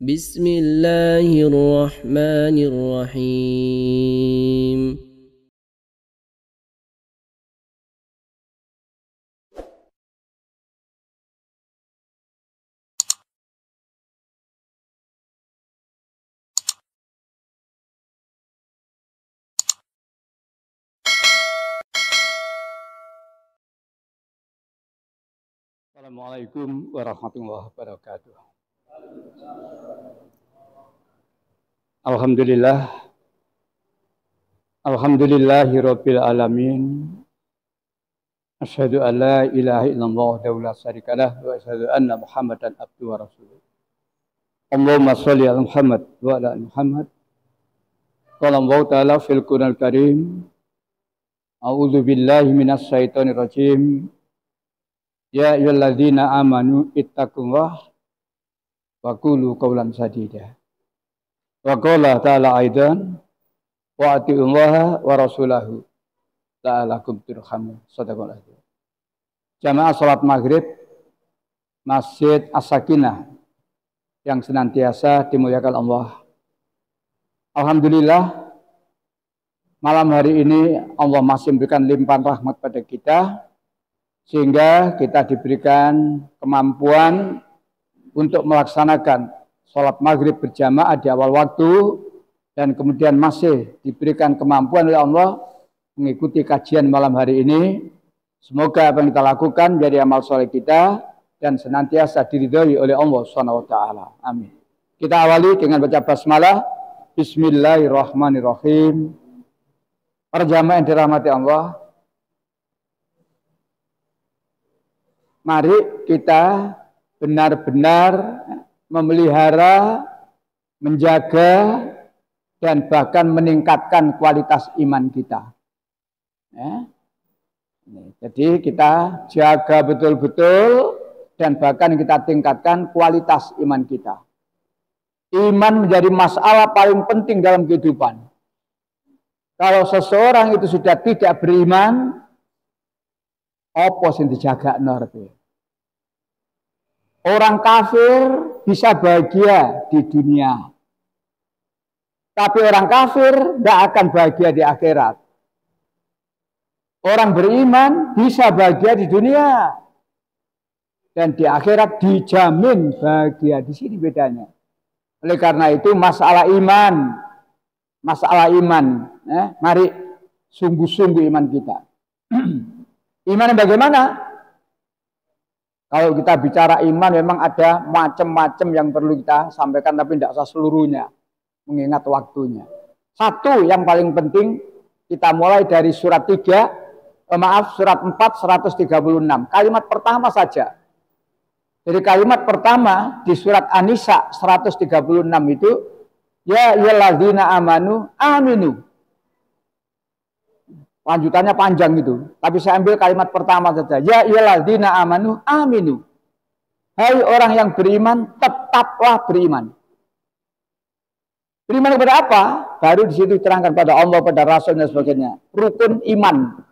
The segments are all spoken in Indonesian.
بسم الله الرحمن الرحيم Assalamualaikum warahmatullahi wabarakatuh. Alhamdulillahirabbil alamin. Asyhadu an la ilaha illallah wahdahu la syarikalah wa asyhadu anna Muhammadan abduhu wa rasuluh. Allahumma shalli ala Muhammad wa ala ali Muhammad. Qala Allah ta'ala fil Qur'anil Karim. A'udzu billahi minasy syaithanir rajim. Ya ayyuhalladzina amanu ittaqullaha wa qulu qawlan sadida. Wa qala ta'ala aidan wa atiullaha wa rasulahu la'allakum turhamun. Shadaqallahu azim. Jamaah salat maghrib Masjid As-Sakinah yang senantiasa dimuliakan Allah. Alhamdulillah, malam hari ini Allah masih memberikan limpahan rahmat pada kita, sehingga kita diberikan kemampuan untuk melaksanakan sholat maghrib berjamaah di awal waktu, dan kemudian masih diberikan kemampuan oleh Allah mengikuti kajian malam hari ini. Semoga apa yang kita lakukan menjadi amal soleh kita dan senantiasa diridhoi oleh Allah SWT. Amin. Kita awali dengan baca basmalah. Bismillahirrahmanirrahim. Para jamaah yang dirahmati Allah, mari kita benar-benar memelihara, menjaga, dan bahkan meningkatkan kualitas iman kita. Ya. Jadi kita jaga betul-betul dan bahkan kita tingkatkan kualitas iman kita. Iman menjadi masalah paling penting dalam kehidupan. Kalau seseorang itu sudah tidak beriman, apa sing dijaga norbe? Orang kafir bisa bahagia di dunia, tapi orang kafir tidak akan bahagia di akhirat. Orang beriman bisa bahagia di dunia, dan di akhirat dijamin bahagia. Di sini bedanya. Oleh karena itu masalah iman, mari sungguh-sungguh iman kita. Iman bagaimana? Kalau kita bicara iman memang ada macam-macam yang perlu kita sampaikan, tapi tidak usah seluruhnya, mengingat waktunya. Satu yang paling penting, kita mulai dari surat 4, 136. Kalimat pertama saja. Dari kalimat pertama di surat An-Nisa 136 itu, ya ayyuhalladzina amanu aminu. Lanjutannya panjang itu, tapi saya ambil kalimat pertama saja. Ya ayyuhalladzina amanu aminu. Hai orang yang beriman, tetaplah beriman. Beriman kepada apa? Baru di situ diterangkan pada Allah, pada Rasul dan sebagainya. Rukun iman.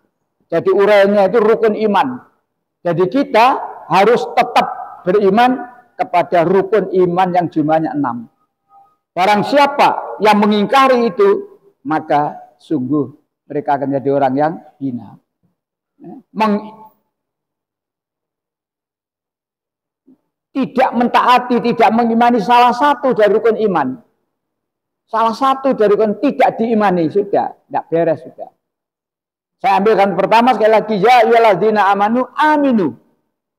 Jadi uraiannya itu rukun iman. Jadi kita harus tetap beriman kepada rukun iman yang jumlahnya 6. Barang siapa yang mengingkari itu, maka sungguh mereka akan menjadi orang yang hina. Tidak mentaati, tidak mengimani salah satu dari rukun iman. Salah satu dari rukun tidak diimani, sudah, tidak beres sudah. Saya ambilkan pertama sekali lagi, ya ayyuhalladzina amanu aminu.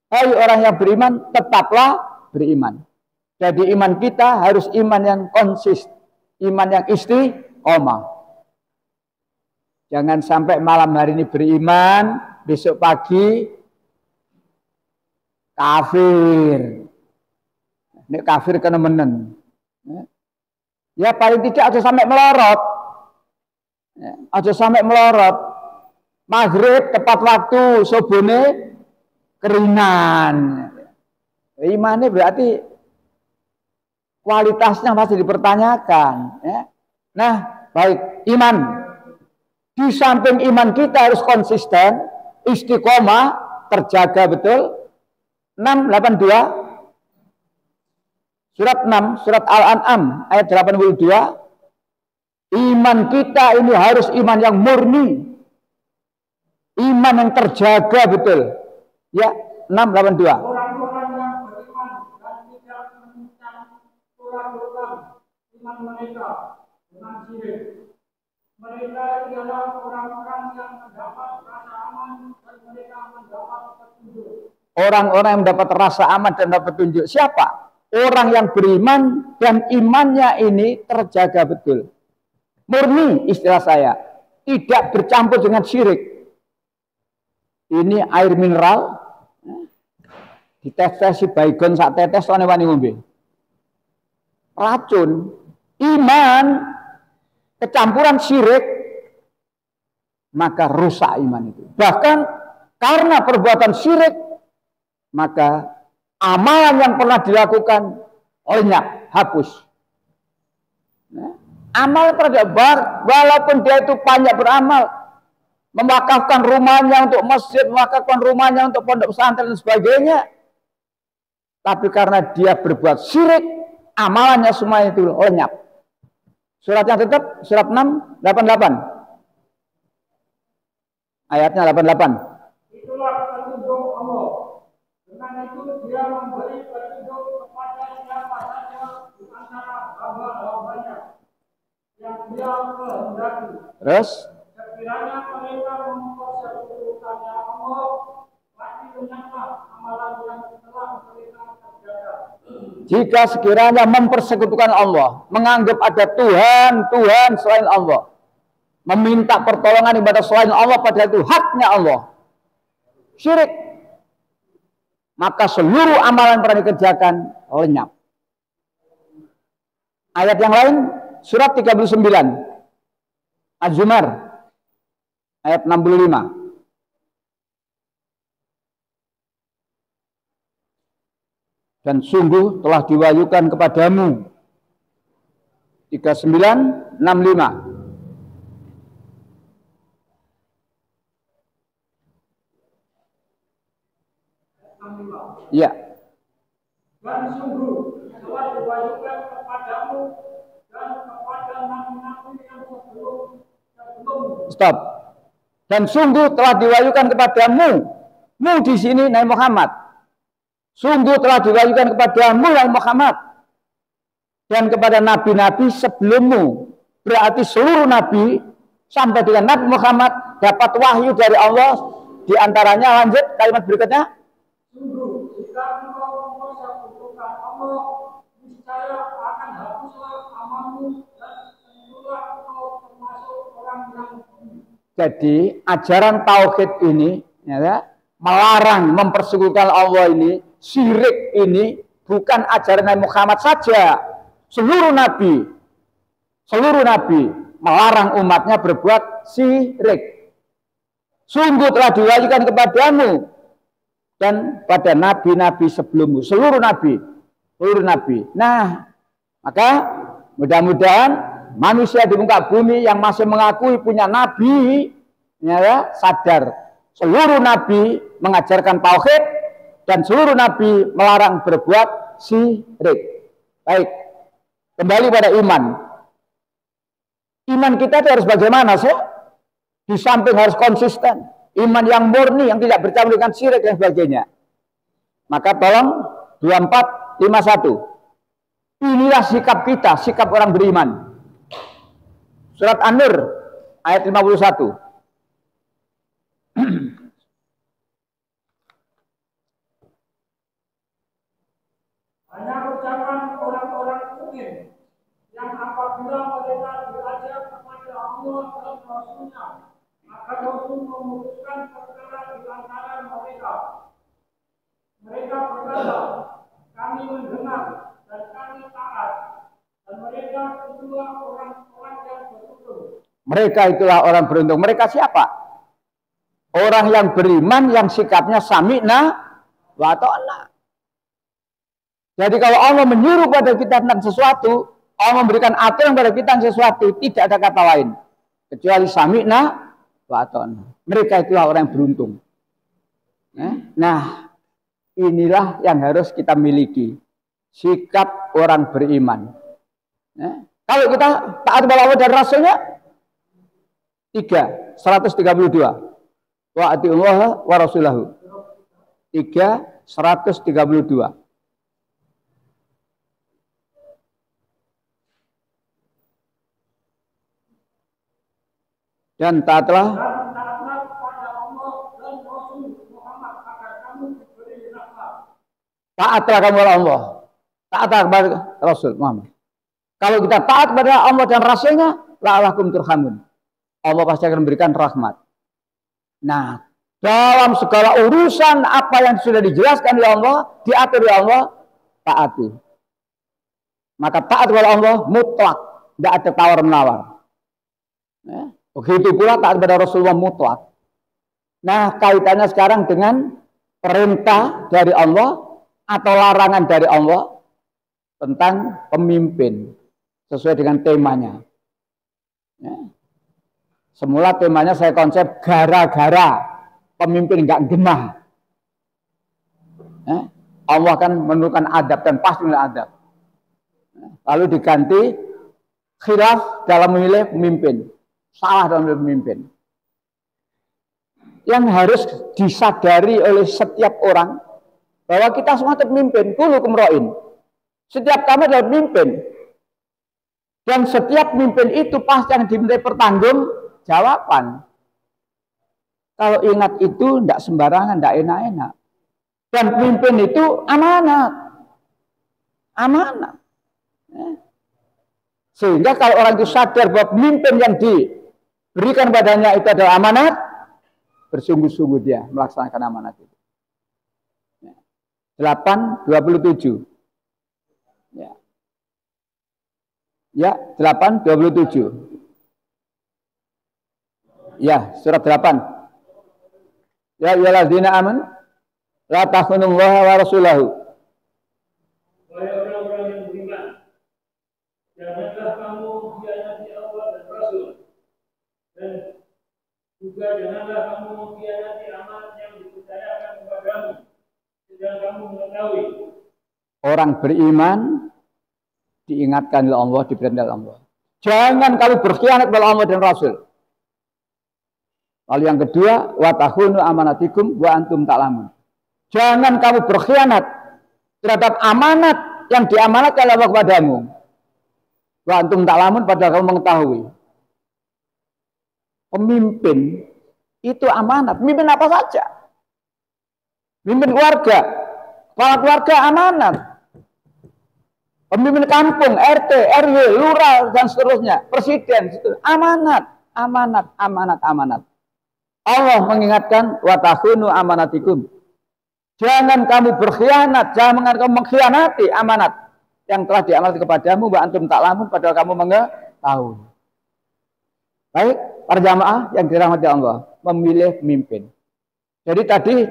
Hai orang yang beriman, tetaplah beriman. Jadi iman kita harus iman yang konsisten, iman yang istiqomah. Jangan sampai malam hari ini beriman, besok pagi kafir. Ini kafir kena menen. Ya paling tidak aja sampai melorot. Aja sampai melorot. Maghrib tepat waktu, sobone keringan. Imannya berarti kualitasnya masih dipertanyakan. Nah, baik, iman. Di samping iman kita harus konsisten, istiqomah, terjaga betul. 682 Surat 6, surat Al-An'am ayat 82. Iman kita ini harus iman yang murni. Iman yang terjaga betul. Ya, 682. Orang-orang yang beriman dan tidak menunjukkan kurang-kurang iman mereka dengan syirik. Mereka adalah orang-orang yang mendapat rasa aman dan mereka mendapat petunjuk. Orang-orang yang mendapat rasa aman dan mendapat petunjuk. Siapa? Orang yang beriman dan imannya ini terjaga betul. Murni istilah saya. Tidak bercampur dengan syirik. Ini air mineral. Dites-tesi baygon sak tetes soalnya wani ngombe. Racun. Iman kecampuran syirik maka rusak iman itu. Bahkan karena perbuatan syirik maka amalan yang pernah dilakukan lenyap, hapus. Amal pernah walaupun dia itu banyak beramal, mewakafkan rumahnya untuk masjid, mewakafkan rumahnya untuk pondok pesantren dan sebagainya, tapi karena dia berbuat syirik, amalannya semua itu lenyap. Suratnya tetap surat 6, 88. Ayatnya 88. Itulah petunjuk Allah. Dengan itu dia memberi petunjuk kepada siapa saja di antara hamba-hambanya yang dia kehendaki. Terus Sekiranya mereka mempersekutukannya Allah, pasti lenyaplah amalan yang telah mereka kerjakan. jika sekiranya mempersekutukan Allah, menganggap ada Tuhan selain Allah, meminta pertolongan ibadah selain Allah, padahal itu haknya Allah, syirik, maka seluruh amalan pernah dikerjakan lenyap. Ayat yang lain, surat 39, Az-Zumar, ayat 65. Dan sungguh telah diwahyukan kepadamu. 39, 65. Ya. Dan sungguh telah diwahyukan kepadamu dan kepada nabi-nabi yang sebelum. Stop. Dan sungguh telah diwahyukan kepadamu. Mu di sini Nabi Muhammad. Sungguh telah diwahyukan kepadamu Nabi Muhammad dan kepada nabi-nabi sebelummu. Berarti seluruh nabi sampai dengan Nabi Muhammad dapat wahyu dari Allah. Di antaranya, lanjut kalimat berikutnya. Sungguh jika engkau mempersekutukan Allah, niscaya akan hapuslah amalmu dan tentulah engkau termasuk orang yang rugi. Jadi ajaran tauhid ini ya, melarang mempersekutukan Allah ini, syirik ini bukan ajaran Nabi Muhammad saja. Seluruh nabi melarang umatnya berbuat syirik. Sungguh telah diwahyukan kepadamu dan pada nabi-nabi sebelummu, seluruh nabi. Nah, maka mudah-mudahan manusia di muka bumi yang masih mengakui punya nabi ya, sadar seluruh nabi mengajarkan tauhid dan seluruh nabi melarang berbuat syirik. Baik, kembali pada iman. Iman kita itu harus bagaimana sih? Di samping harus konsisten, iman yang murni yang tidak bercampur dengan syirik dan sebagainya. Maka tolong 2451. Inilah sikap kita, sikap orang beriman. Surat An-Nur ayat 51. Hanya ucapan orang-orang mukmin yang apabila mereka diajak kepada Allah dan Rasul-Nya, maka Rasul memutuskan perkara di antara mereka. Mereka berkata, kami mendengar dan kami taat, dan mereka itulah orang-orang yang beruntung. Mereka itulah orang beruntung. Mereka siapa? Orang yang beriman yang sikapnya sami'na wa ta'na. Jadi kalau Allah menyuruh pada kita tentang sesuatu, Allah memberikan aturan pada kita tentang sesuatu, tidak ada kata lain kecuali sami'na wa ta'na. Mereka itulah orang yang beruntung. Nah, inilah yang harus kita miliki. sikap orang beriman. Ya. Kalau kita taat kepada Allah dan Rasulnya, 132. Wa atiullaha wa rasulahu. 132. Dan taatlah kepada Allah dan Rasul Muhammad agar kamu diberi rahmat. Taatlah kamu kepada Allah. Taatlah kepada Rasul Muhammad. Kalau kita taat kepada Allah dan Rasulnya, la'alakum turhamun. Allah pasti akan memberikan rahmat. Nah, dalam segala urusan apa yang sudah dijelaskan oleh Allah, diatur oleh Allah, taati. Maka taat kepada Allah mutlak, tidak ada tawar-menawar. Ya. Begitu pula taat kepada Rasulullah mutlak. Nah, kaitannya sekarang dengan perintah dari Allah atau larangan dari Allah tentang pemimpin sesuai dengan temanya. Ya. Semula temanya saya konsep gara-gara pemimpin nggak genah. Ya. Allah kan menurunkan adab dan pasti adab. Ya. Lalu diganti khilaf dalam memilih pemimpin. Salah dalam memilih pemimpin. Yang harus disadari oleh setiap orang bahwa kita semua pemimpin, kullukum ra'in. Setiap kami adalah pemimpin. Dan setiap pemimpin itu pasti yang dimintai pertanggungjawaban. Kalau ingat itu tidak sembarangan, tidak enak-enak. Dan pemimpin itu amanat. Amanat. Ya. Sehingga kalau orang itu sadar bahwa pemimpin yang diberikan padanya itu adalah amanat, bersungguh-sungguh dia melaksanakan amanat itu. 8:27. Ya. Ya, 8:27. Ya, surat 8. Ya ayyuhalladzina amanu la takhunu-Allaha wa rasulahu. Wahai orang-orang yang beriman, janganlah kamu mengkhianati Allah dan Rasul, dan juga janganlah kamu mengkhianati amanat yang dipercayakan kepadamu, sedang kamu mengetahui. Orang beriman diingatkan oleh Allah, diperintah oleh Allah. Jangan kamu berkhianat kepada Allah dan Rasul. Lalu yang kedua, wa takhunu amanatikum wa antum ta'lamun. Jangan kamu berkhianat terhadap amanat yang diamanatkan oleh Allah kepadamu. Wa antum ta'lamun, padahal kamu mengetahui. Pemimpin itu amanat. Pemimpin apa saja. Pemimpin keluarga, kepala keluarga amanat. Pemimpin kampung, RT, RW, lurah, dan seterusnya. Presiden, amanat. Amanat, amanat, amanat. Allah mengingatkan, wa takhunu amanatikum. Jangan kamu berkhianat, jangan kamu mengkhianati amanat yang telah diamanati kepadamu, wa antum ta'lamun, padahal kamu mengetahui. Baik, para jamaah yang dirahmati Allah, memilih pemimpin. Jadi tadi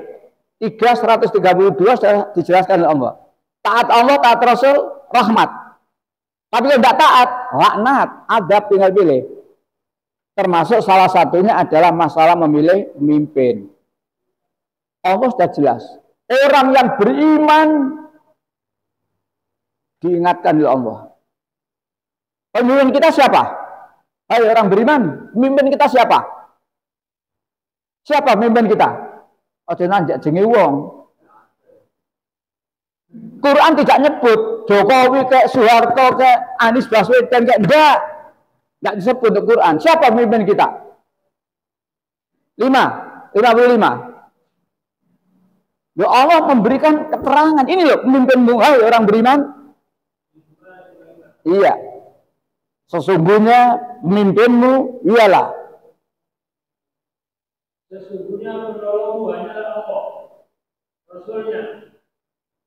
132 sudah dijelaskan oleh Allah. Taat Allah, taat Rasul, rahmat. Tapi kalau tidak taat, laknat, adab, tinggal pilih. Termasuk salah satunya adalah masalah memilih pemimpin. Allah sudah jelas. Orang yang beriman diingatkan oleh Allah. Pemimpin kita siapa? Hai orang beriman, pemimpin kita siapa? Siapa pemimpin kita? Ojo nanjak jenenge wong. Quran tidak nyebut Jokowi kayak Soeharto kayak Anies Baswedan kayak enggak disebut untuk Quran. Siapa pemimpin kita? 55. Loh, Allah memberikan keterangan. Ini loh pemimpinmu, hai orang beriman. Iya. Sesungguhnya pemimpinmu ialah. Sesungguhnya penolongmu hanyalah Allah, Rasulnya,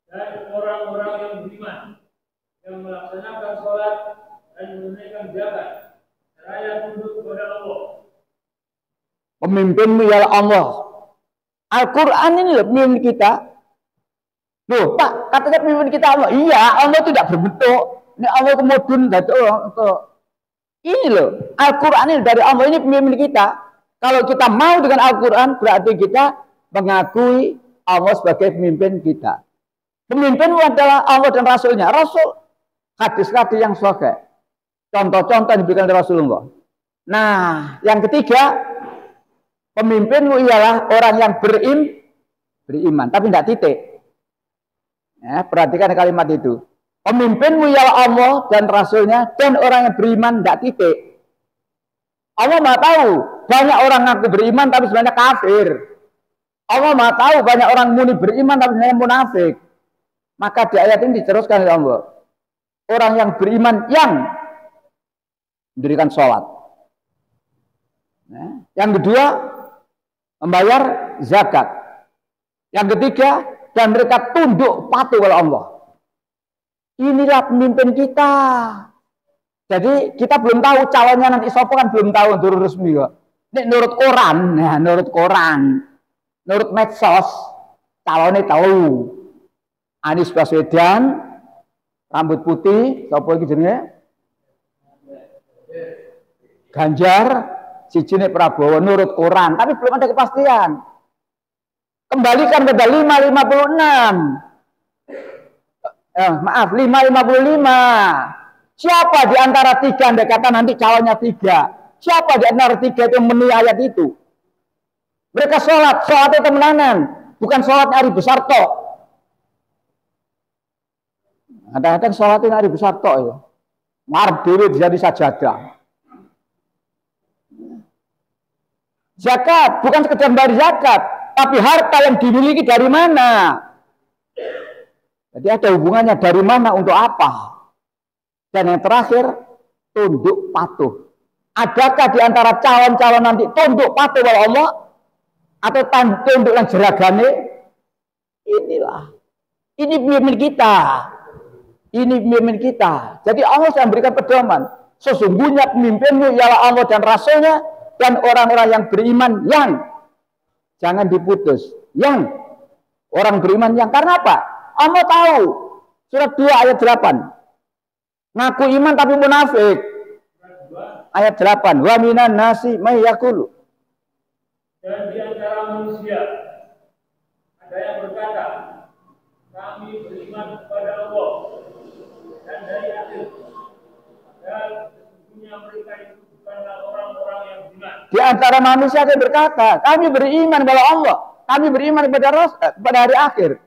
dan orang-orang yang beriman, yang melaksanakan sholat dan menunaikan zakat, seraya tunduk kepada Allah. Pemimpinmu ialah Allah. Al-Quran ini loh pemimpin kita. Loh Pak, katanya pemimpin kita Allah. Iya, Allah itu tidak berbentuk. Ini Allah kemudian ini loh, Al-Quran ini dari Allah, ini pemimpin kita. Kalau kita mau dengan Al-Quran, berarti kita mengakui Allah sebagai pemimpin kita. Pemimpinmu adalah Allah dan Rasulnya. Rasul, hadis-hadis yang sahih. Contoh-contoh yang diberikan oleh Rasulullah. Nah, yang ketiga, pemimpinmu ialah orang yang beriman, tapi tidak titik. Ya, perhatikan kalimat itu. Pemimpinmu ialah Allah dan Rasulnya dan orang yang beriman, tidak titik. Allah Maha tahu banyak orang ngaku beriman tapi sebenarnya kafir. Allah Maha tahu banyak orang muni beriman tapi sebenarnya munafik. Maka di ayat ini diteruskan oleh Allah. Orang yang beriman yang mendirikan sholat. Yang kedua, membayar zakat. Yang ketiga, dan mereka tunduk patuh kepada Allah. Inilah pemimpin kita. Jadi kita belum tahu calonnya nanti sopo kan belum tahu turun resmi kok. Ini menurut koran, nah menurut koran, menurut medsos, calonnya tahu. Anies Baswedan, rambut putih, sopo iki jenenge? Ganjar, sijine Prabowo menurut koran, tapi belum ada kepastian. Kembalikan ke 556. Maaf, 555. Siapa di antara tiga, Anda kata nanti calonnya tiga. Siapa di antara tiga itu memenuhi ayat itu? Mereka sholat itu temenanan. Bukan sholat hari besar tok. Kadang-kadang sholat itu hari besar tok ya. Marah diri jadi sajadah. Zakat, bukan sekedar bayar zakat. Tapi harta yang dimiliki dari mana? Jadi ada hubungannya dari mana untuk apa? Dan yang terakhir, tunduk patuh. Adakah di antara calon-calon nanti tunduk patuh kepada Allah? Atau tunduk yang jeragane? Inilah. Ini pemimpin kita. Ini pemimpin kita. Jadi Allah sedang memberikan pedoman. Sesungguhnya pemimpinmu ialah Allah dan Rasulnya. Dan orang-orang yang beriman yang. Jangan diputus. Yang. Orang beriman yang. Karena apa? Allah tahu. Surat 2 ayat 8. Ngaku iman tapi munafik. Ayat 8. Wa minan nasi may yaqulu. Dan di antara manusia ada yang berkata, kami beriman kepada Allah dan dari akhir. Dan sesungguhnya mereka itu bukanlah orang-orang yang beriman. Di antara manusia ada yang berkata, kami beriman kepada Allah, kami beriman kepada hari akhir.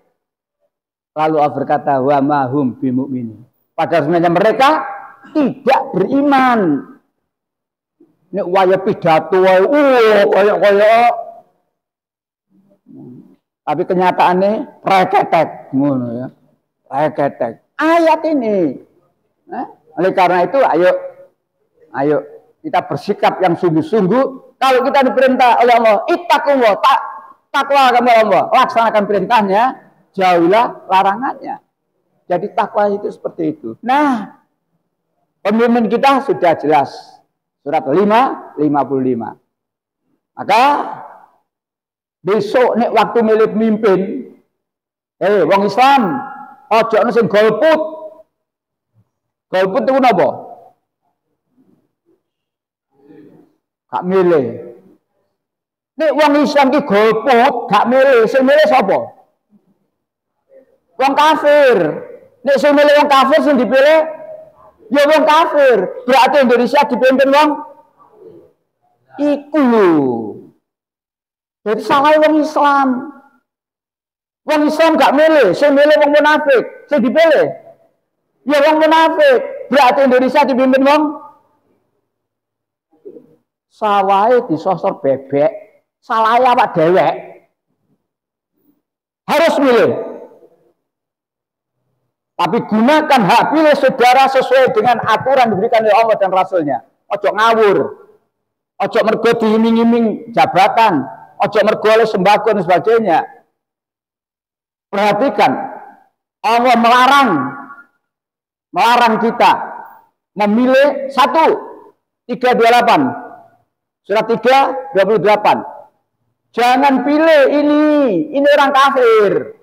Lalu Allah berkata, wa ma hum bimu'minin. Padahal sebenarnya mereka tidak beriman. Ini waya pidato, koyok. Tapi kenyataannya reketek, ngono ya. Reketek. Ayat ini. Oleh karena itu, ayo kita bersikap yang sungguh-sungguh. Kalau kita diperintah oleh Allah, ittaqullah, takwa kepada Allah, laksanakan perintahnya, jauhilah larangannya. Jadi takwa itu seperti itu. Nah, pemimpin kita sudah jelas. Surat 5:55. Maka besok nek waktu milih pemimpin, wong Islam, ojo ono sing golput. Golput itu napa? Gak milih. Nek wong Islam ki golput, gak milih, sing milih sapa? Wong kafir. Nek sing milih wong kafir sing dipilih ya wong kafir. Berarti Indonesia dipimpin wong iku. Jadi salah wong Islam. Wong Islam gak milih, sing milih wong munafik, sing dipilih ya wong munafik. Berarti Indonesia dipimpin wong sawahe disosor bebek, salahe awak dewek. Harus milih. Tapi gunakan hak pilih saudara sesuai dengan aturan diberikan oleh Allah dan Rasulnya. Ojo ngawur. Ojo mergo diiming-iming jabatan. Ojo mergo oleh sembako dan sebagainya. Perhatikan. Allah melarang kita memilih 328. Surat 3:28. Jangan pilih ini orang kafir.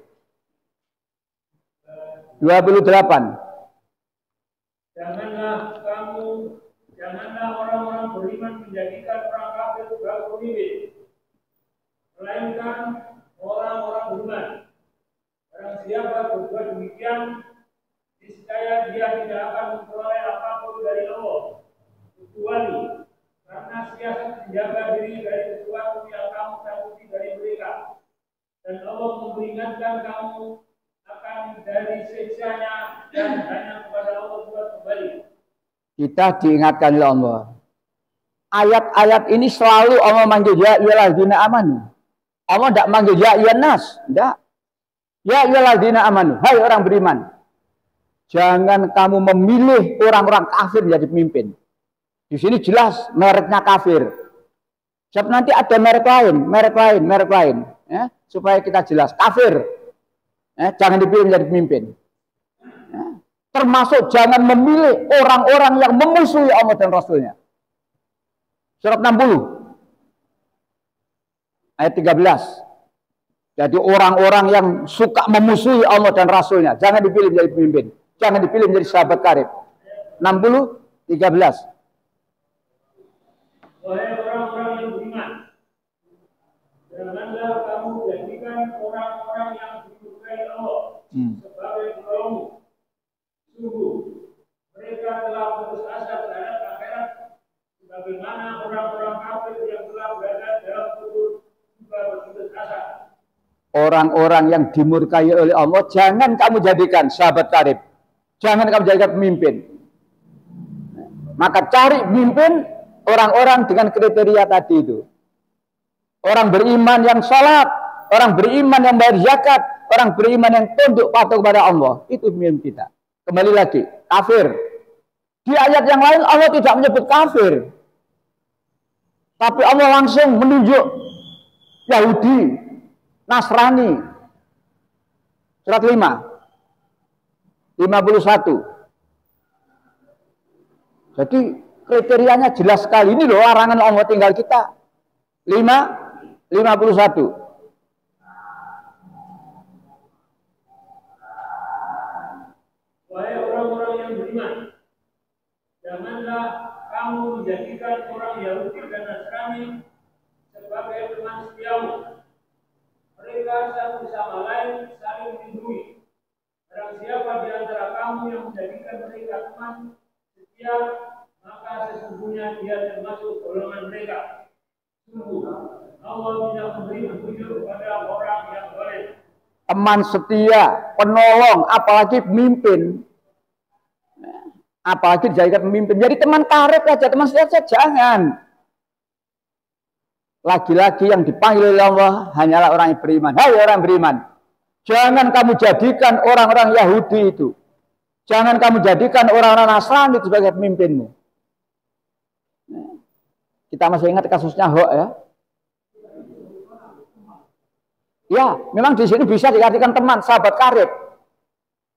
28. Janganlah orang-orang beriman menjadikan orang kafir sebagai pemimpin, melainkan orang-orang beriman. Barang siapa berbuat demikian, niscaya dia tidak akan memperoleh apapun dari Allah, kecuali karena siasat menjaga diri dari sesuatu yang kamu takuti dari mereka. Dan Allah memperingatkan kamu akan dari siksanya dan hanya kepada Allah buat kembali. Kita diingatkan oleh Allah. Ayat-ayat ini selalu Allah manggil ya ayyuhalladzina amanu. Allah tidak manggil ya ayyuhan nas, tidak. Ya ayyuhalladzina amanu, hai orang beriman. Jangan kamu memilih orang-orang kafir menjadi pemimpin. Di sini jelas mereknya kafir. Sebab nanti ada merek lain, ya, supaya kita jelas kafir. Jangan dipilih menjadi pemimpin. Ya. Termasuk jangan memilih orang-orang yang memusuhi Allah dan Rasulnya. Surat 60 ayat 13. Jadi orang-orang yang suka memusuhi Allah dan Rasulnya jangan dipilih menjadi pemimpin, jangan dipilih menjadi sahabat karib. 60 13. Wahai orang-orang yang beriman, janganlah kamu jadikan orang-orang yang dimurkai Allah sebagai penolongmu. Sungguh mereka telah putus asa terhadap akhirat, sebagaimana orang-orang kafir yang telah berada dalam kubur juga berputus asa. Orang-orang yang dimurkai oleh Allah jangan kamu jadikan sahabat karib, jangan kamu jadikan pemimpin. Maka cari pemimpin orang-orang dengan kriteria tadi itu. Orang beriman yang salat, orang beriman yang bayar zakat, orang beriman yang tunduk patuh kepada Allah. Itu pemimpin kita. Kembali lagi, kafir. Di ayat yang lain Allah tidak menyebut kafir. Tapi Allah langsung menunjuk Yahudi, Nasrani. Surat 5 51. Jadi kriterianya jelas sekali. Ini loh larangan Allah tinggal kita. 51. Wahai orang-orang yang beriman, janganlah kamu menjadikan orang Yahudi dan Nasrani sebagai teman setiamu. Mereka satu sama lain saling melindungi. Barang siapa di antara kamu yang menjadikan mereka teman setia, maka sesungguhnya dia termasuk golongan mereka. Sungguh Allah tidak memberi petunjuk kepada orang yang boleh. Teman setia, penolong, apalagi pemimpin. Apalagi dijadikan pemimpin. Jadi teman karib aja, teman setia saja jangan. Lagi-lagi yang dipanggil oleh Allah hanyalah orang yang beriman. Hai orang beriman, jangan kamu jadikan orang-orang Yahudi itu, jangan kamu jadikan orang-orang Nasrani sebagai pemimpinmu. Kita masih ingat kasusnya Hok ya. Ya, memang di sini bisa dikatakan teman, sahabat karib,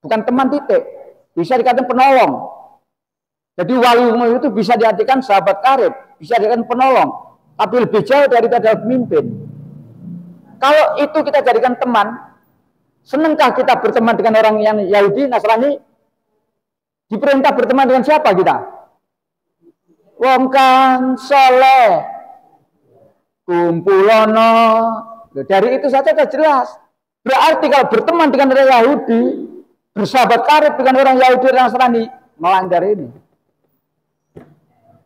bukan teman titik, bisa dikatakan penolong. Jadi wali itu bisa diartikan sahabat karib, bisa dikatakan penolong, tapi lebih jauh daripada pemimpin. Kalau itu kita jadikan teman, senangkah kita berteman dengan orang yang Yahudi, Nasrani? Diperintah berteman dengan siapa kita? Wong kang saleh, kumpulono. Dari itu saja sudah jelas. Berarti kalau berteman dengan orang Yahudi, bersahabat karib dengan orang Yahudi dan Nasrani, melanggar ini.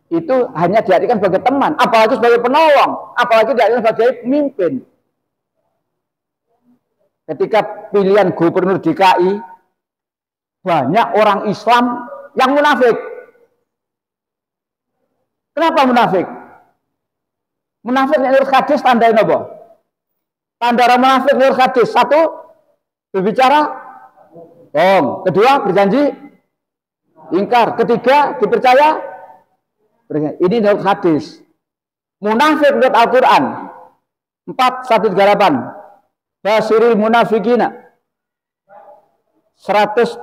Itu hanya diartikan sebagai teman, apalagi sebagai penolong, apalagi diartikan sebagai pemimpin. Ketika pilihan gubernur DKI, banyak orang Islam yang munafik. Kenapa munafik? Munafik menurut hadis tandain apa? Tanda orang munafik menurut hadis, satu, berbicara bohong, kedua, berjanji ingkar, ketiga, dipercaya. Ini menurut hadis. Munafik menurut Al-Quran 4:138. Basiril munafikina 138.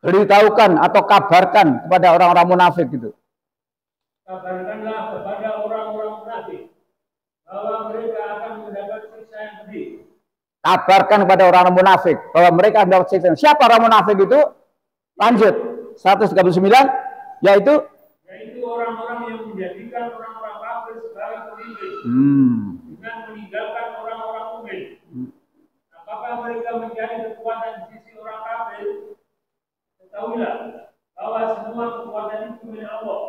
Beritahukan atau kabarkan kepada orang-orang munafik itu. Kabarkanlah kepada orang-orang munafik bahwa mereka akan mendapat siksa yang pedih. Kabarkan kepada orang munafik bahwa mereka akan mendapat siksa. Siapa orang munafik itu? Lanjut 139, yaitu orang-orang yang menjadikan orang-orang kafir sebagai pemimpin dengan meninggalkan kekuatan di sisi orang kafir, ketahuilah bahwa semua kekuatan itu milik Allah.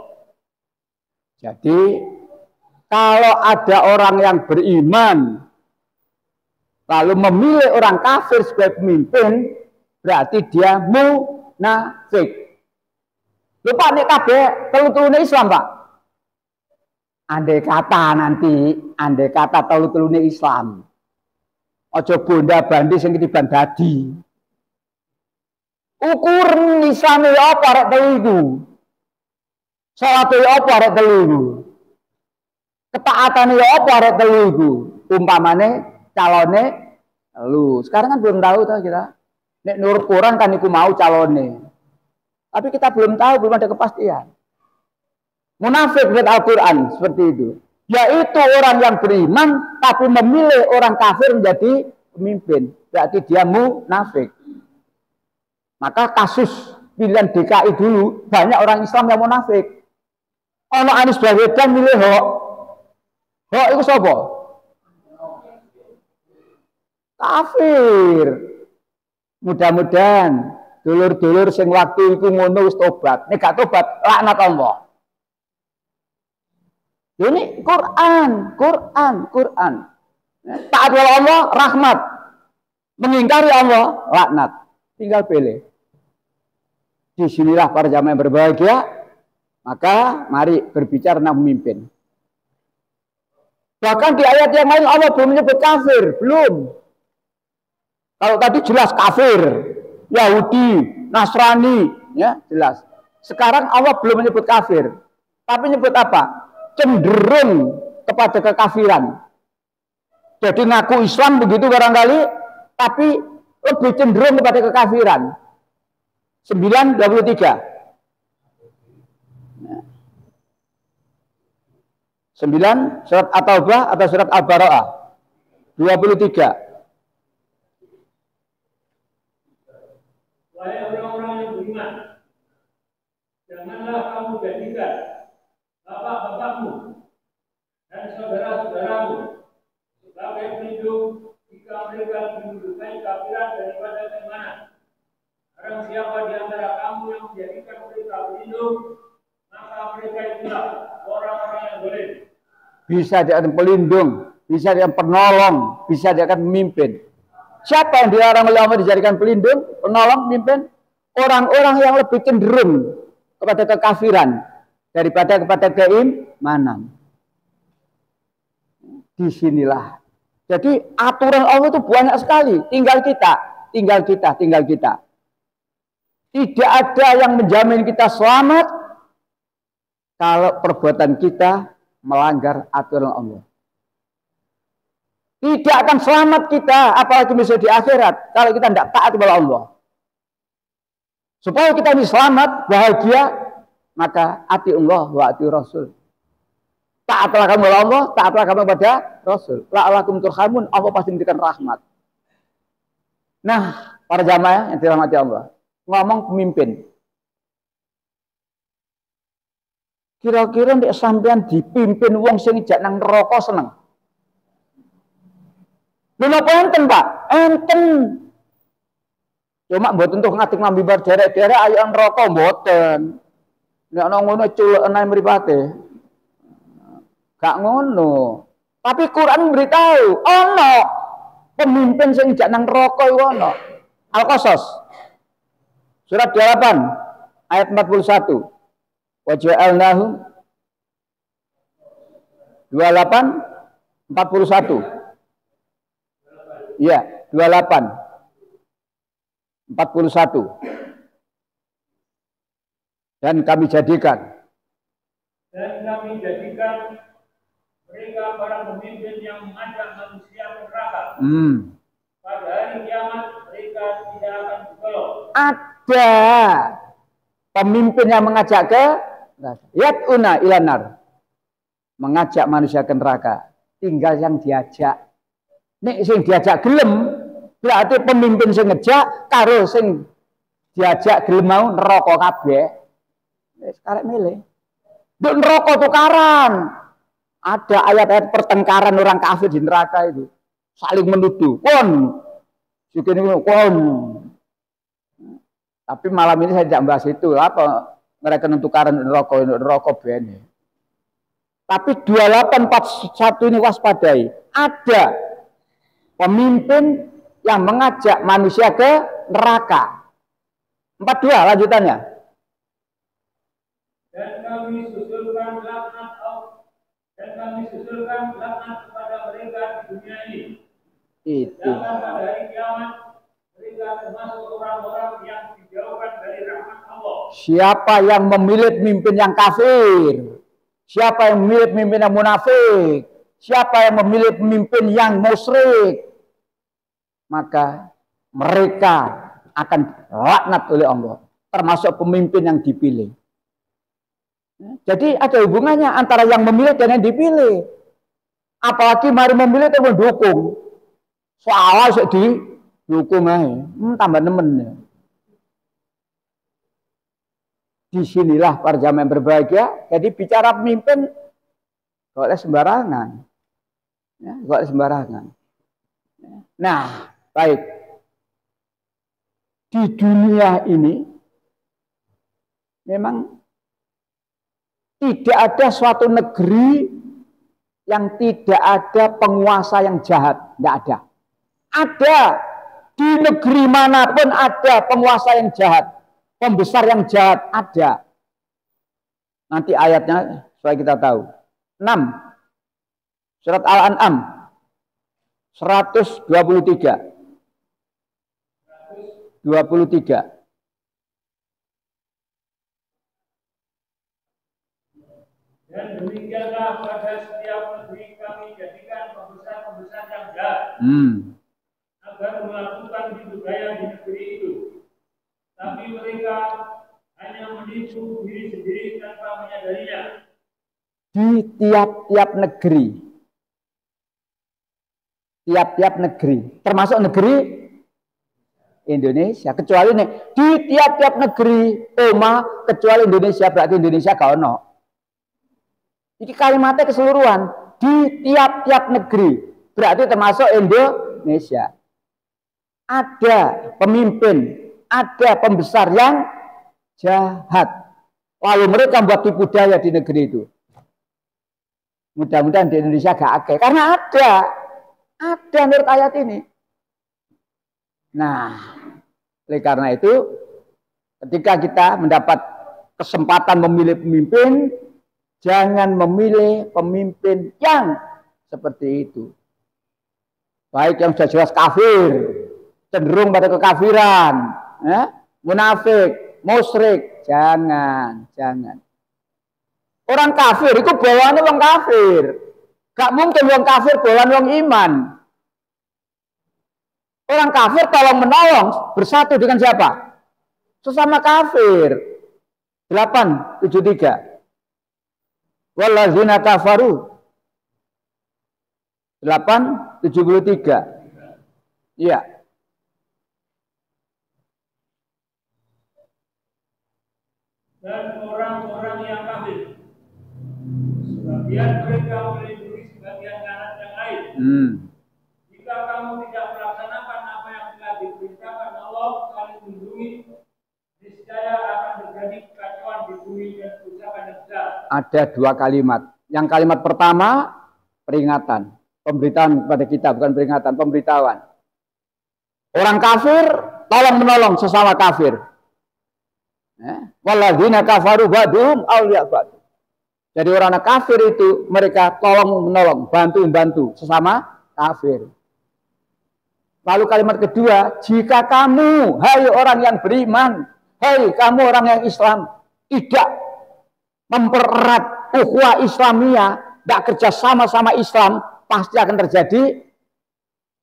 Jadi kalau ada orang yang beriman lalu memilih orang kafir sebagai pemimpin, berarti dia munafik. Lupa nih kabeh telu-telune Islam, Pak. Andai kata telu-telune Islam. Ojo bonda bandi sing ketiban dadi. Ukur Islam ya apa arek telu iku. Salat ya apa arek telu iku. Ketaatan ya apa arek telu iku. Umpamane calone lu. Sekarang kan belum tahu tuh kita. Nek nurut Quran kan iku mau calone. Tapi kita belum tahu, belum ada kepastian. Munafik menurut Al-Quran seperti itu. Yaitu orang yang beriman tapi memilih orang kafir menjadi pemimpin. Berarti dia munafik. Maka kasus pilihan DKI dulu banyak orang Islam yang munafik. Ono Anies Baswedan milih Hok. Hok itu sapa? Kafir. Mudah-mudahan dulur-dulur sing waktu itu ngono wis tobat. Nek gak tobat laknat Allah. Ini Quran. Taat kepada Allah rahmat. Mengingkari Allah laknat. Tinggal pilih. Disinilah para jamaah yang berbahagia. Maka mari berbicara tentang pemimpin. Bahkan di ayat yang lain Allah belum menyebut kafir, belum. Kalau tadi jelas kafir, Yahudi, Nasrani, ya jelas. Sekarang Allah belum menyebut kafir, tapi menyebut apa? Cenderung kepada kekafiran. Jadi ngaku Islam begitu barangkali, tapi lebih cenderung kepada kekafiran. 9:23. 9 surat At-Taubah atau surat Al-Bara'ah 23. Wahai orang-orang yang beriman, janganlah kamu jadikan bapak-bapakmu dan saudara-saudaramu sebagai pelindung jika mereka mendudukai kafiran daripada keimanan. Barang siapa di antara kamu yang menjadikan mereka pelindung, maka mereka itulah orang-orang yang boleh. Bisa dijadikan pelindung, bisa dijadikan penolong, bisa dijadikan pemimpin. Siapa yang dilarang oleh Allah dijadikan pelindung, penolong, pemimpin? Orang-orang yang lebih cenderung kepada kekafiran daripada kepada keimanan. Disinilah. Jadi aturan Allah itu banyak sekali. Tinggal kita. Tidak ada yang menjamin kita selamat kalau perbuatan kita melanggar aturan Allah. Tidak akan selamat kita, apalagi misalnya di akhirat, kalau kita tidak taat kepada Allah. Supaya kita ini selamat, bahagia, maka ati Allah wa ati Rasul. Taatlah kamu kepada Allah, taatlah kamu kepada Rasul. La'alakum turhamun, Allah pasti memberikan rahmat. Nah, para jamaah yang dirahmati Allah, ngomong pemimpin. Kira-kira nek sampean dipimpin wong sing jak nang neraka seneng. Lha napa enten, Pak? Enten. Cuma mboten tuh ngatik mimbar derek-derek ayo neraka mboten. Nek ana ngono culekane mripate. Gak ngono. Tapi Quran memberitahu, ana pemimpin sing jak nang neraka iku ana. Al-Qasas. Surat 8 ayat 41. Waja'alnahum 28 41. Iya, 28 41. Dan kami jadikan mereka para pemimpin yang mengajak manusia ke neraka. Pada hari kiamat mereka tidak akan ditolong. Ada pemimpin yang mengajak ke yat'una ilanar, mengajak manusia ke neraka. Tinggal yang diajak. Nek sing diajak gelem, berarti pemimpin sing ngejak karo sing diajak gelem mau neraka kabeh. Wis karek milih. Nduk neraka tukaran. Ada ayat-ayat pertengkaran orang kafir di neraka itu. Saling menuduh. Kon Sugih niku kon. Tapi malam ini saya tidak bahas itu. Apa mereka menentukan neraka bene. Tapi 2841 ini waspadai. Ada pemimpin yang mengajak manusia ke neraka. 42 lanjutannya. Dan kami susulkan laknat kepada mereka di dunia ini. Itu. Dan pada hari kiamat mereka termasuk orang-orang yang dijauhkan dari rahmat Allah. Siapa yang memilih pemimpin yang kafir? Siapa yang memilih pemimpin yang munafik? Siapa yang memilih pemimpin yang musyrik? Maka mereka akan laknat oleh Allah. Termasuk pemimpin yang dipilih. Jadi ada hubungannya antara yang memilih dan yang dipilih. Apalagi mari memilih dan mendukung. Soalnya sok didukung aja. Tambah nemen. Disinilah para jamaah yang berbahagia. Jadi bicara pemimpin gak oleh sembarangan. Ya, gak oleh sembarangan. Nah, baik. Di dunia ini memang tidak ada suatu negeri yang tidak ada penguasa yang jahat. Tidak ada. Ada. Di negeri manapun ada penguasa yang jahat. Pembesar yang jahat ada. Nanti ayatnya supaya kita tahu. 6. Surat Al-An'am 123. 23. Dan demikianlah pada setiap negeri kami jadikan pembesar-pembesar yang jahat. Agar melakukan tipu daya di negeri itu. Tapi mereka hanya menipu diri sendiri tanpa menyadarinya. Di tiap-tiap negeri, termasuk negeri Indonesia, kecuali nih di tiap-tiap negeri, kecuali Indonesia, berarti Indonesia gak ono. Ini kalimatnya keseluruhan, di tiap-tiap negeri, berarti termasuk Indonesia. Ada pemimpin, ada pembesar yang jahat. Lalu mereka membuat tipu daya di negeri itu. Mudah-mudahan di Indonesia gak ada, karena ada menurut ayat ini. Nah, oleh karena itu, ketika kita mendapat kesempatan memilih pemimpin, jangan memilih pemimpin yang seperti itu. Baik yang sudah jelas kafir, cenderung pada kekafiran, munafik, musyrik, jangan. Orang kafir itu bawaannya orang kafir. Gak mungkin orang kafir bawaan orang iman. Orang kafir tolong menolong bersatu dengan siapa? Sesama kafir. 873. Wallazina kafaru. 873. Iya. Dan orang-orang yang kafir, sebagian mereka melindungi sebagian kanan yang lain. Jika kamu tidak melaksanakan apa yang telah diperintahkan Allah saling melindungi, niscaya akan terjadi kekacauan di bumi dan kerusakan yang besar. Ada 2 kalimat. Yang kalimat pertama peringatan, pemberitaan kepada kita, bukan peringatan, pemberitahuan. Orang kafir tolong menolong sesama kafir. Walladzina kafaru ba'duhum awliya ba'd. Jadi orang kafir itu mereka tolong menolong, bantu sesama kafir. Lalu kalimat kedua, jika kamu, hai orang yang beriman, hai kamu orang yang Islam, tidak mempererat ukhuwah Islamiyah, tidak kerjasama sama Islam, pasti akan terjadi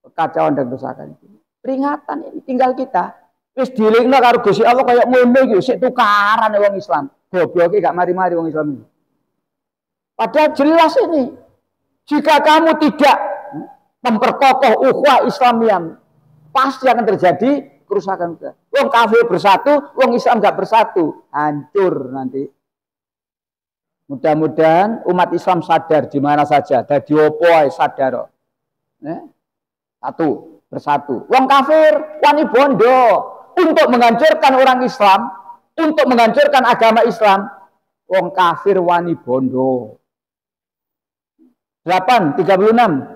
kekacauan dan kerusakan. Peringatan ini tinggal kita. Wis dilingno karo Gusti Allah kaya ngene iki sik tukaran wong Islam. Gobloke gak mari-mari wong Islam ini. Padahal jelas ini. Jika kamu tidak memperkokoh ukhuwah Islamiyah, pasti akan terjadi kerusakan. Wong kafir bersatu, wong Islam gak bersatu, hancur nanti. Mudah-mudahan umat Islam sadar di mana saja, dadi opo ae sadar. Satu. bersatu. Wong kafir wani bondo untuk menghancurkan orang Islam, untuk menghancurkan agama Islam. Wong kafir wani bondo. 8:36.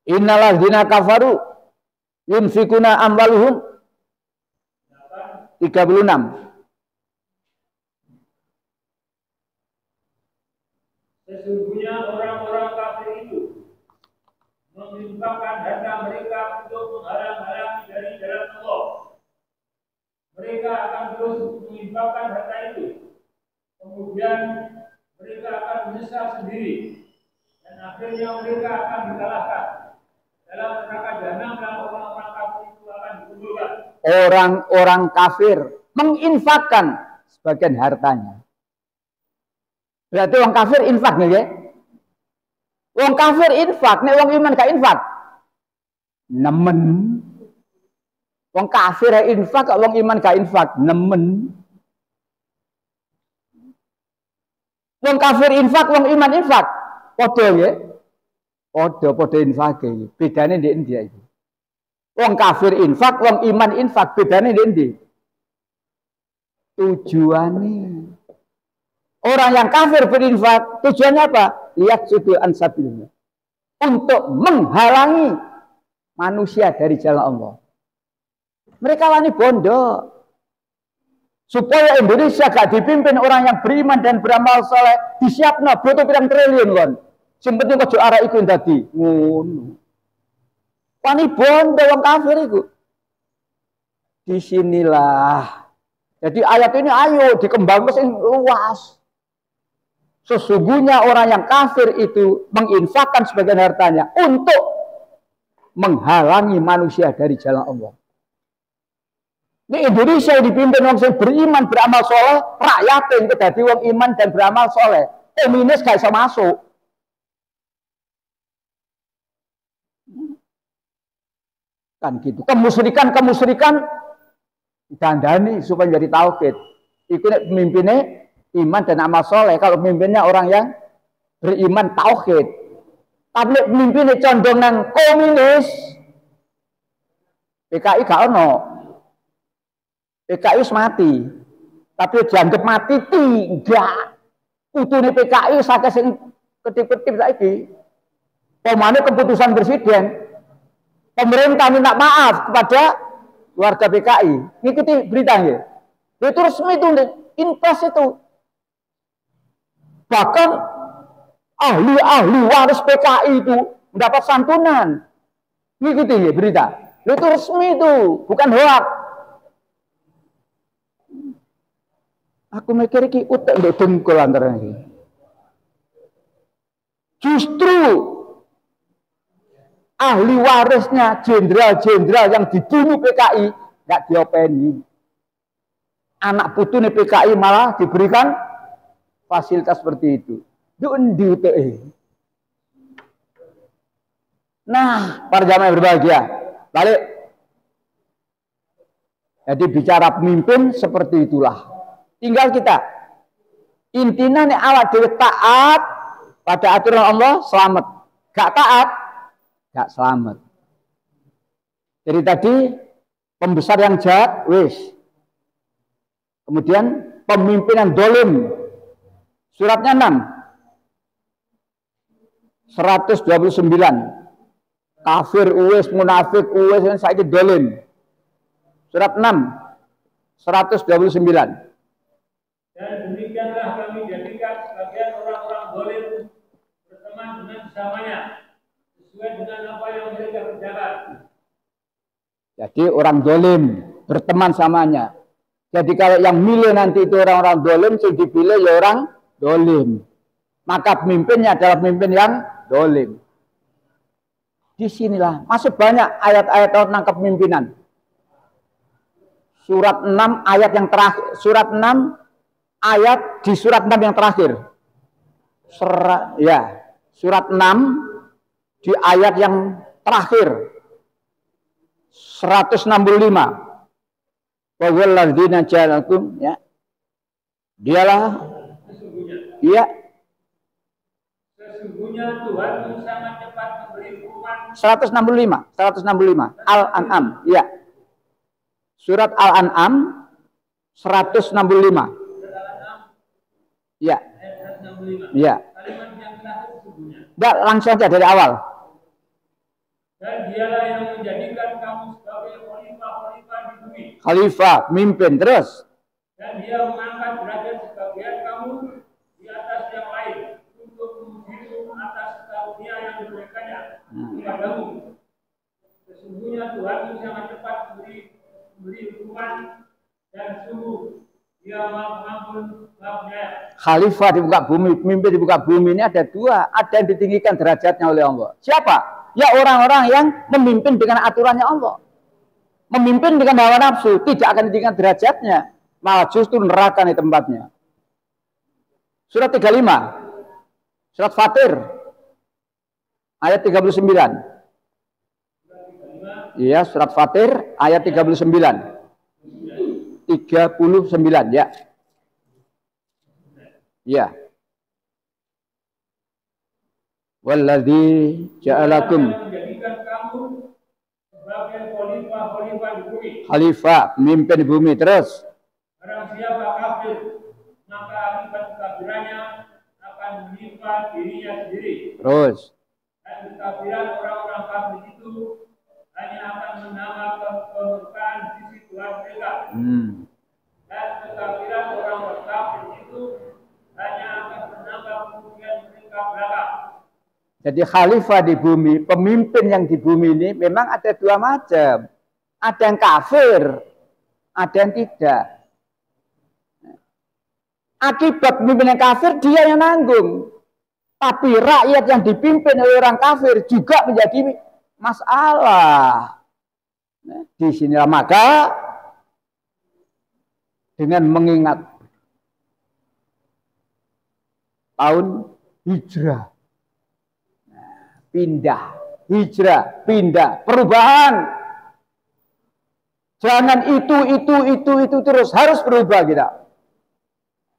Innalladzina kafaru yunfikuna amwaluhum. 36. Sesungguhnya orang-orang kafir itu menginfakkan harta mereka untuk menghalang-halangi dari jalan Allah. Mereka akan terus menginfakkan harta itu. Kemudian mereka akan menyesal sendiri. Dan akhirnya mereka akan dikalahkan. Dalam neraka jahanam dan orang-orang kafir itu akan dikumpulkan. Orang-orang kafir menginfakkan sebagian hartanya. Berarti orang kafir infak nih ya. Orang kafir infak, nek orang iman gak infak. Nemen. Orang kafir infak, orang iman gak infak. Nemen. Orang kafir infak, orang iman infak. Podo ya. Podo infak ya. Bedanya di India itu. Orang kafir infak, orang iman infak. Bedanya di India. Tujuannya. Orang yang kafir berinfak, tujuannya apa? Lihat sudul ansabilillah. Untuk menghalangi manusia dari jalan Allah. Mereka wani bondo. Supaya Indonesia gak dipimpin orang yang beriman dan beramal soleh, disiapno butuh pirang triliun kon. Sing penting ojo arah iku dadi ngono. Wani bondo wong kafir iku. Disinilah. Jadi ayat ini ayo dikembangkan sing luas. Sesungguhnya orang yang kafir itu menginfakkan sebagian hartanya untuk menghalangi manusia dari jalan Allah. Ini Indonesia yang dipimpin orang yang beriman, beramal soleh, rakyat yang kedadi wong iman dan beramal soleh. Komunis gak bisa masuk. Kan gitu. Kemusyrikan dandani supaya jadi tauhid. Iku nek pemimpinnya iman dan amal soleh. Kalau pemimpinnya orang yang beriman tauhid. Tapi pemimpinnya condong nang komunis. PKI gak ono. PKI mati. Tapi dianggap mati tidak. Utune PKI sakit sing ketip-ketip saiki. Pemane keputusan presiden. Pemerintah minta maaf kepada warga PKI. Ngikuti beritanya. Itu resmi itu, impres itu. Bahkan ahli waris PKI itu mendapat santunan. Ngikuti ya berita. Itu resmi itu, bukan hoak. Aku mikir iki utek ndek dengkul antara iki. Justru ahli warisnya jenderal-jenderal yang dibunuh PKI nggak diopeni. Anak putune PKI malah diberikan fasilitas seperti itu. Dundi uteke. Nah, para jamaah berbahagia. Balik. Jadi bicara pemimpin seperti itulah. Tinggal kita. Intinya nih awak dhewe taat pada aturan Allah, selamat. Gak taat, gak selamat. Jadi tadi pembesar yang jahat, wis. Kemudian pemimpin yang dolim. Suratnya 6. 129. Kafir uwis, munafik uwis, saiki dolim. Surat 6. 129. Dan demikianlah kami jadikan sebagian orang-orang dolim berteman dengan sesamanya sesuai dengan apa yang mereka kerjakan. Jadi orang dolim berteman samanya. Jadi kalau yang milih nanti itu orang-orang dolim, yang dipilih ya orang dolim. Maka pemimpinnya adalah pemimpin yang dolim. Disinilah masih banyak ayat-ayat tentang kepemimpinan. Surat 6 ayat yang terakhir. Surat 6 ayat di surat 6 yang terakhir. Surat 6 di ayat yang terakhir. 165. Wa walladzina ja'alakum ya. Dialah Sesungguhnya iya Sesungguhnya Tuhanmu sangat cepat memberi hukuman. 165 Al-An'am, ya. Surat Al-An'am 165. Ya. Ya. Kalimat yang terakhir sesungguhnya. Enggak, langsung aja dari awal. Dan dialah yang menjadikan kamu sebagai khalifah di bumi. Khalifah, mimpin terus. Dan dia mengangkat derajat sebagian kamu di atas yang lain untuk mengujimu atas karunia yang diberikannya kepadamu. Sesungguhnya Tuhanmu sangat cepat memberi hukuman dan sungguh dia maha pengampun, maha penyayang. Khalifah di muka bumi, pemimpin di muka bumi ini ada dua. Ada yang ditinggikan derajatnya oleh Allah. Siapa? Ya orang-orang yang memimpin dengan aturannya Allah. Memimpin dengan hawa nafsu, tidak akan ditinggikan derajatnya. Malah justru neraka di tempatnya. Surat 35. Surat Fatir. Ayat 39. Iya, surat Fatir ayat 39. 39 ya. Ya. Walladzi ja'alakum Menjadikan kamu sebagai khalifah di bumi. Khalifah, pemimpin di bumi terus. Barang siapa kafir, maka akibat kekafirannya akan menimpa dirinya sendiri. Terus. Dan kekafiran orang-orang kafir itu hanya akan menambah kemurkaan di sisi Tuhan mereka. Dan kekafiran orang-orang kafir itu hanya akan menambah kemudian mereka belaka. Jadi khalifah di bumi, pemimpin yang di bumi ini memang ada dua macam. Ada yang kafir, ada yang tidak. Akibat pemimpin yang kafir, dia yang nanggung. Tapi rakyat yang dipimpin oleh orang kafir juga menjadi masalah. Di sinilah maka dengan mengingat tahun hijrah, hijrah, pindah, perubahan. Jangan itu terus, harus berubah kita.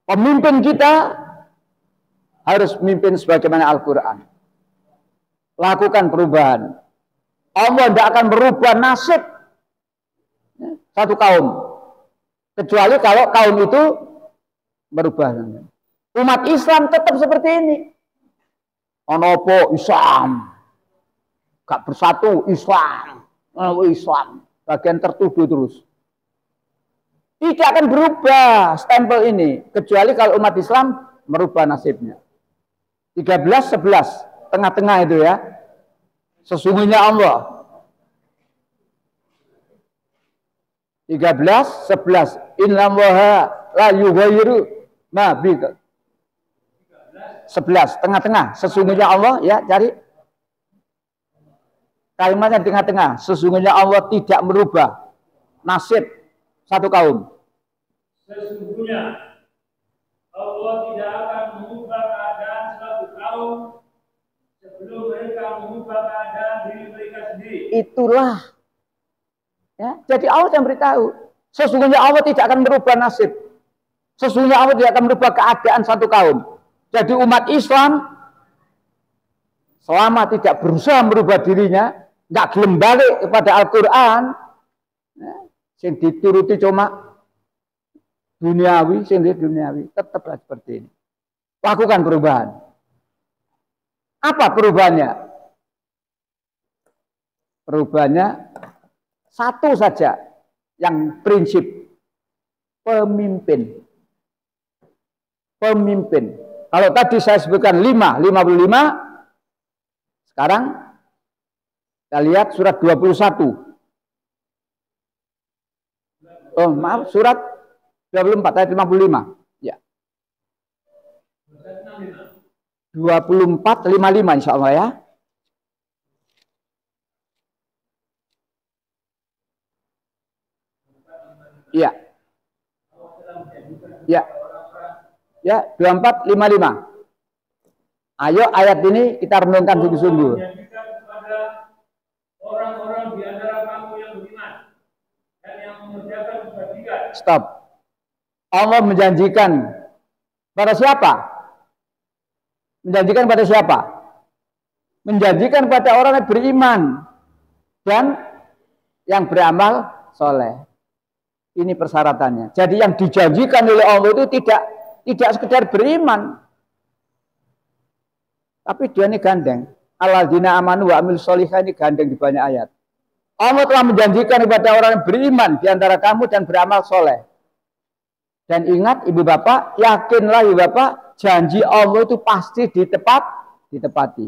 Pemimpin kita harus memimpin sebagaimana Al-Quran. Lakukan perubahan. Allah tidak akan merubah nasib satu kaum. Kecuali kalau kaum itu berubah. Umat Islam tetap seperti ini. Onopo Islam. Gak bersatu Islam. Islam. Bagian tertuduh terus. Tidak akan berubah stempel ini. Kecuali kalau umat Islam merubah nasibnya. 13-11. Tengah-tengah itu ya. Sesungguhnya Allah. 13-11. Innallaha la yughayyiru ma biqaumin. 11. Tengah-tengah. Sesungguhnya Allah. Ya cari. Kalimatnya di tengah-tengah. Sesungguhnya Allah tidak merubah nasib satu kaum. Sesungguhnya Allah tidak akan mengubah keadaan suatu kaum sebelum mereka mengubah keadaan diri mereka sendiri. Itulah. Ya, jadi Allah yang beritahu. Sesungguhnya Allah tidak akan merubah nasib. Sesungguhnya Allah tidak akan merubah keadaan satu kaum. Jadi umat Islam selama tidak berusaha merubah dirinya, nggak gelem balik kepada Al-Quran, yang dituruti cuma duniawi, tetaplah seperti ini. Lakukan perubahan. Apa perubahannya? Perubahannya satu saja, yang prinsip pemimpin. Pemimpin. Kalau tadi saya sebutkan 55, sekarang kita lihat surat 21. Oh, maaf, surat 24 ayat 55. Ya. 24 55 insya Allah ya. Iya. Ya. Ya, 24 55. Ayo ayat ini kita renungkan sungguh-sungguh. Orang-orang di antara kamu yang beriman dan yang mengerjakan kebajikan. Stop. Allah menjanjikan pada siapa? Menjanjikan pada siapa? menjanjikan pada orang yang beriman dan yang beramal soleh. Ini persyaratannya. Jadi yang dijanjikan oleh Allah itu tidak sekedar beriman, tapi dia ini gandeng. Alladzina amanu wa amil solihah, ini gandeng di banyak ayat. Allah telah menjanjikan kepada orang yang beriman di antara kamu dan beramal soleh. Dan ingat ibu bapak, yakinlah ibu bapak, janji Allah itu pasti ditepati.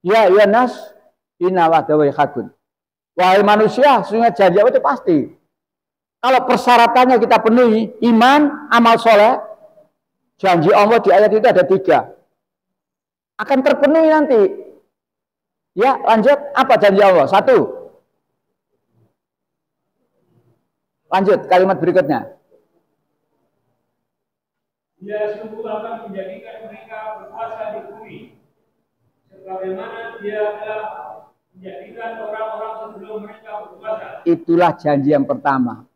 Ya nas inna wa'dahu haqqun. Wahai manusia, sesungguhnya janji Allah itu pasti. Kalau persyaratannya kita penuhi, iman, amal soleh, janji Allah di ayat itu ada 3. Akan terpenuhi nanti. Ya, lanjut. Apa janji Allah? 1. Lanjut, kalimat berikutnya. Dia sungguh akan menjadikan mereka berkuasa di bumi, sebagaimana dia telah menjadikan orang-orang sebelum mereka berkuasa. Itulah janji yang pertama.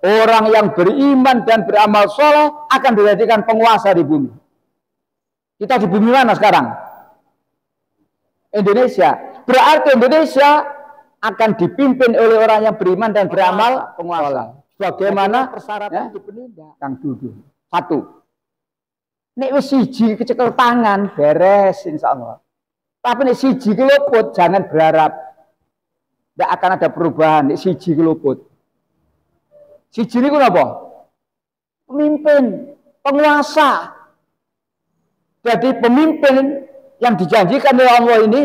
Orang yang beriman dan beramal soleh akan dijadikan penguasa di bumi. Kita di bumi mana sekarang? Indonesia. Berarti Indonesia akan dipimpin oleh orang yang beriman dan beramal penguasa. Bagaimana persyaratan dipenuhi? Kang Dudu. 1. Nek wis siji kecekel tangan beres insyaallah. Tapi nek siji ki luput jangan berharap. Tidak akan ada perubahan nek siji ki luput. Siji niku napa? Pemimpin, penguasa. Jadi pemimpin yang dijanjikan oleh Allah ini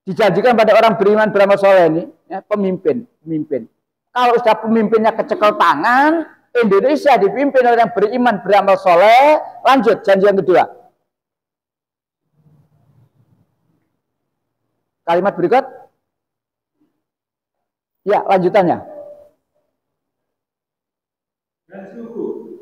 dijanjikan pada orang beriman beramal soleh ini, ya, pemimpin. Kalau sudah pemimpinnya kecekel tangan, Indonesia dipimpin oleh orang beriman beramal soleh. Lanjut janji yang kedua. Kalimat berikut. Ya, lanjutannya. Dan sungguh,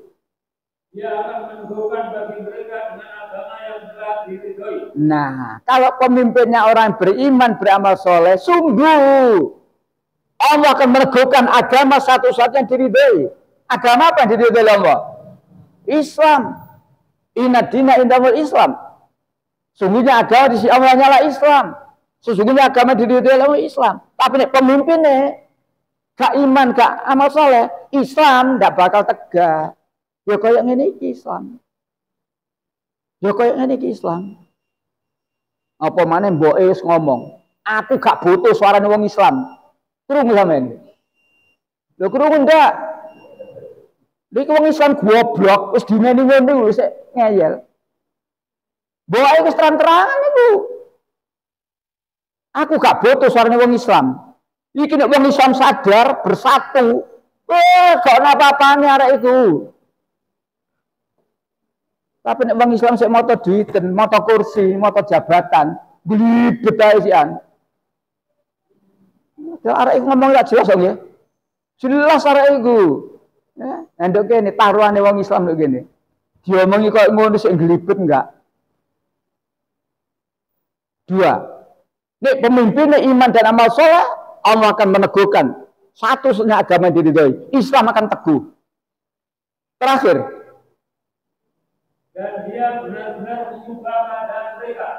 dia akan meneguhkan bagi mereka dengan agama yang telah diridhoi. Nah, kalau pemimpinnya orang beriman beramal soleh, sungguh Allah akan meneguhkan agama satu-satunya yang diridhoi. Agama apa yang diridhoi Allah? Islam. Inna dina indahul Islam. Sungguhnya agama di sisi Allah hanyalah Islam. Sesungguhnya agama diridhoi oleh Islam. Tapi nek pemimpinnya gak iman, gak amal soleh, Islam ndak bakal tegak. Ya kayak ngene iki Islam. Apa maneh mboke wis ngomong, aku gak butuh suarane wong Islam. Krungu sampean. Lho krungu ndak? Iki wong Islam goblok, wis dineni ngono wis ngeyel. Mboke wis terang-terangan iku. Aku gak butuh suarane wong Islam. Iki nek wong Islam sadar bersatu, gak ana apa-apane arek iku. Tapi nek wong Islam sik moto duiten, moto kursi, moto jabatan, glibet ae sian. Arek iku ngomong gak jelas kok nggih. Jelas arek iku. Ya, nduk kene taruhane wong Islam nduk kene. Diomongi kok ngono sik glibet enggak. 2. Nek pemimpinnya iman dan amal soleh, Allah akan meneguhkan satu-satunya agama yang diridhoi. Islam akan teguh. Terakhir. Dan dia benar-benar mengubah keadaan mereka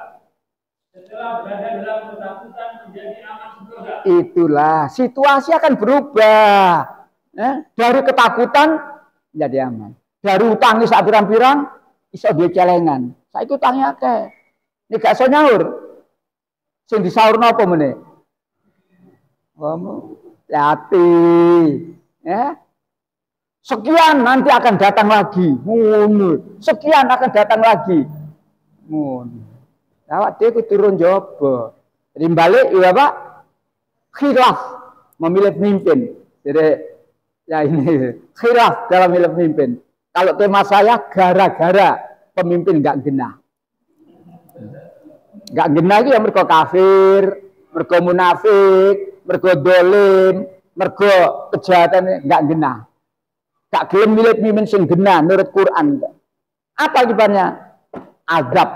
setelah berada dalam ketakutan menjadi aman sentosa. Itulah, situasi akan berubah. Dari ketakutan menjadi aman. Dari utangi saat pirang-pirang, iso duwe celengan. Saiki utangi akeh. Nek gak iso nyaur. Sing disaurno apa meneh? Kamu hati, ya. Sekian nanti akan datang lagi, sekian akan datang lagi, awak dia turun jobo, jadi balik ya pak, khilaf memilih pemimpin, jadi ya ini khilaf dalam memilih pemimpin. Kalau tema saya gara-gara pemimpin nggak genah itu yang mergo kafir, mergo munafik, mergo dolim, mergo kejahatan nggak genah. Gak gelem milih pemimpin sing genah menurut Quran. Apa akibatnya? Adab.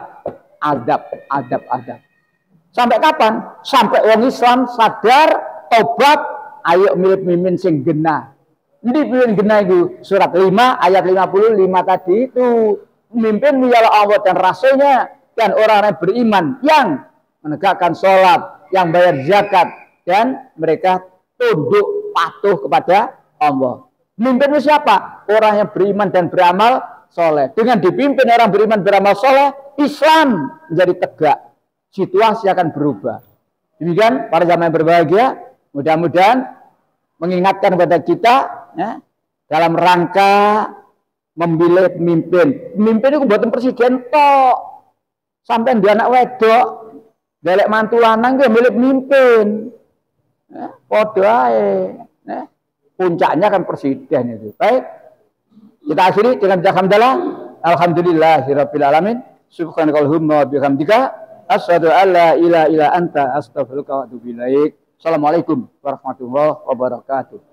Sampai kapan? Sampai orang Islam sadar, tobat, ayo milih pemimpin sing genah. Ini pemimpin genah itu surat 5 ayat 55 tadi itu pemimpin ialah Allah dan Rasulnya dan orang yang beriman yang menegakkan sholat, yang bayar zakat, dan mereka tunduk patuh kepada Allah. Pemimpin itu siapa? Orang yang beriman dan beramal soleh. Dengan dipimpin orang beriman beramal soleh, Islam menjadi tegak. Situasi akan berubah. Demikian para jamaah yang berbahagia, mudah-mudahan mengingatkan kepada kita ya, dalam rangka memilih pemimpin. Pemimpin itu buatan presiden tok. Sampai dia anak wedok, delek mantu lanang dia milih pemimpin. Ya, podo ae. Ya. Puncaknya kan presiden itu. Baik. Kita akhiri dengan hamdalah. Alhamdulillahirabbil alamin. Subhanakallahumma wa bihamdika asyhadu an la ilaha illa anta astaghfiruka wa atubu ilaik. Assalamualaikum warahmatullahi wabarakatuh.